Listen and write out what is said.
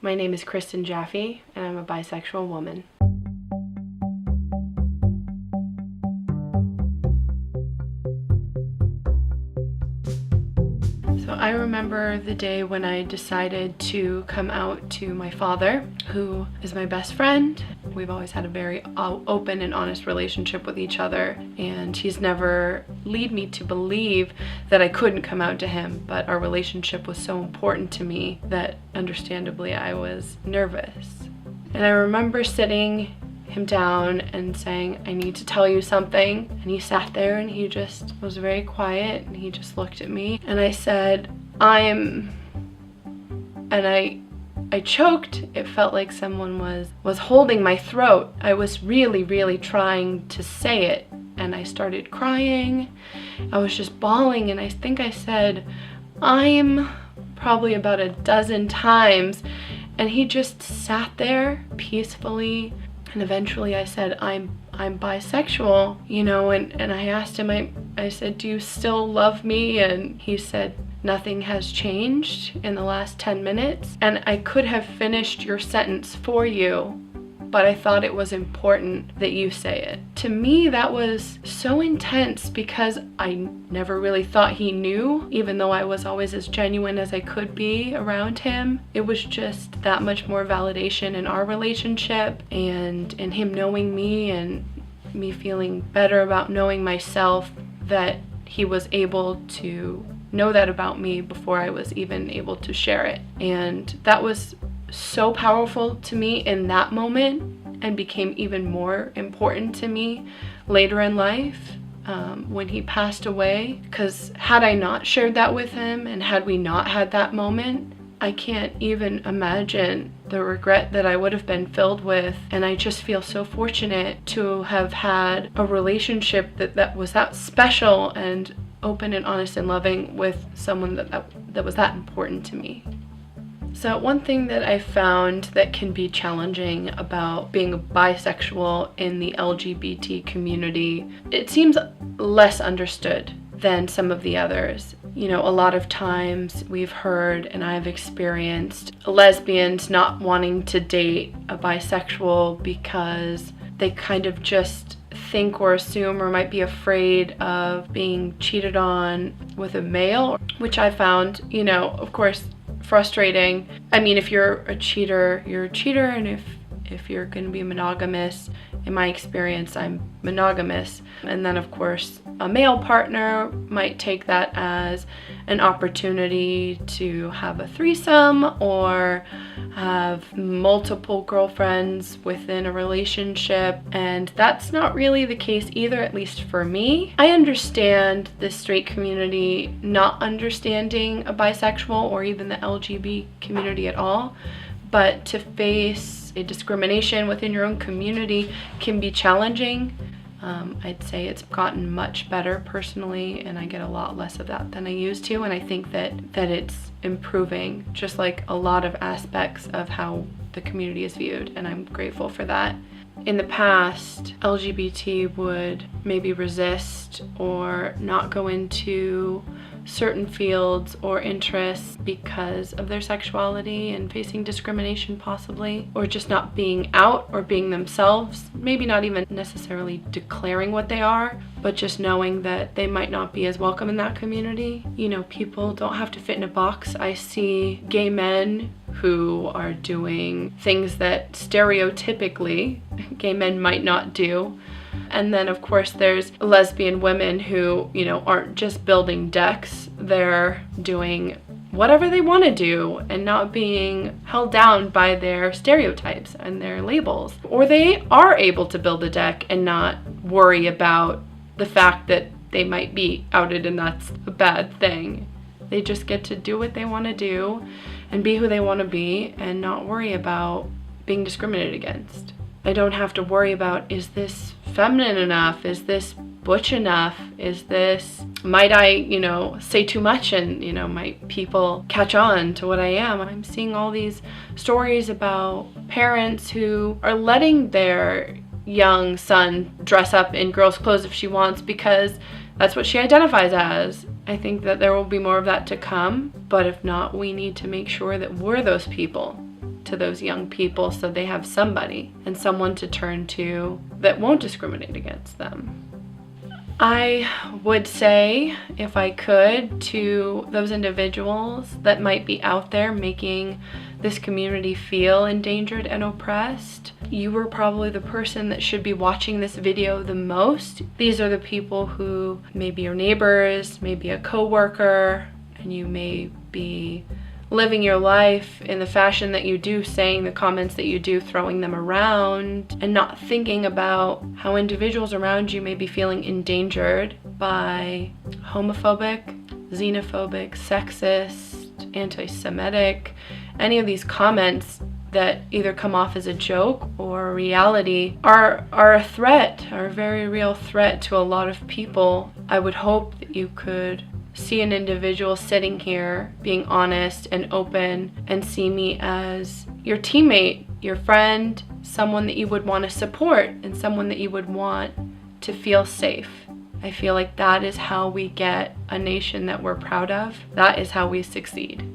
My name is Kristen Jaffe, and I'm a bisexual woman. So I remember the day when I decided to come out to my father, who is my best friend. We've always had a very open and honest relationship with each other, and he's never led me to believe that I couldn't come out to him, but our relationship was so important to me that understandably I was nervous. And I remember sitting him down and saying, I need to tell you something. And he sat there and he just was very quiet and he just looked at me. And I said, I choked. It felt like someone was holding my throat. I was really trying to say it. And I started crying. I was just bawling, and I think I said, I'm probably about a dozen times. And he just sat there peacefully. And eventually I said, I'm bisexual, you know, and I asked him, I said, do you still love me? And he said, nothing has changed in the last 10 minutes. And I could have finished your sentence for you, but I thought it was important that you say it. To me, that was so intense because I never really thought he knew, even though I was always as genuine as I could be around him. It was just that much more validation in our relationship, and in him knowing me and me feeling better about knowing myself, that he was able to know that about me before I was even able to share it. And that was so powerful to me in that moment, and became even more important to me later in life when he passed away. Because had I not shared that with him, and had we not had that moment, I can't even imagine the regret that I would have been filled with. And I just feel so fortunate to have had a relationship that was that special and open and honest and loving with someone that was that important to me. So one thing that I found that can be challenging about being a bisexual in the LGBT community, it seems less understood than some of the others. You know, a lot of times we've heard, and I've experienced, lesbians not wanting to date a bisexual because they kind of just think or assume or might be afraid of being cheated on with a male, which I found, you know, of course, frustrating. I mean, if you're a cheater, you're a cheater, and if you're going to be monogamous, in my experience, I'm monogamous. And then of course, a male partner might take that as an opportunity to have a threesome or have multiple girlfriends within a relationship, and that's not really the case either, at least for me. I understand the straight community not understanding a bisexual or even the LGBT community at all, but to face a discrimination within your own community can be challenging. I'd say it's gotten much better personally, and I get a lot less of that than I used to, and I think that it's improving, just like a lot of aspects of how the community is viewed, and I'm grateful for that. In the past, LGBT would maybe resist or not go into certain fields or interests because of their sexuality and facing discrimination possibly, or just not being out or being themselves, maybe not even necessarily declaring what they are, but just knowing that they might not be as welcome in that community. You know, people don't have to fit in a box. I see gay men who are doing things that stereotypically gay men might not do. And then of course there's lesbian women who, you know, aren't just building decks, they're doing whatever they want to do and not being held down by their stereotypes and their labels. Or they are able to build a deck and not worry about the fact that they might be outed and that's a bad thing. They just get to do what they want to do and be who they want to be and not worry about being discriminated against. I don't have to worry about, is this feminine enough? Is this butch enough? Is this, might I, you know, say too much and, you know, might people catch on to what I am? I'm seeing all these stories about parents who are letting their young son dress up in girls' clothes if she wants because that's what she identifies as. I think that there will be more of that to come, but if not, we need to make sure that we're those people to those young people so they have somebody and someone to turn to that won't discriminate against them. I would say, if I could, to those individuals that might be out there making this community feel endangered and oppressed, you were probably the person that should be watching this video the most. These are the people who may be your neighbors, maybe a coworker, and you may be living your life in the fashion that you do, saying the comments that you do, throwing them around, and not thinking about how individuals around you may be feeling endangered by homophobic, xenophobic, sexist, anti-Semitic, any of these comments that either come off as a joke or reality are a threat, are a very real threat to a lot of people. I would hope that you could see an individual sitting here being honest and open and see me as your teammate, your friend, someone that you would want to support and someone that you would want to feel safe. I feel like that is how we get a nation that we're proud of. That is how we succeed.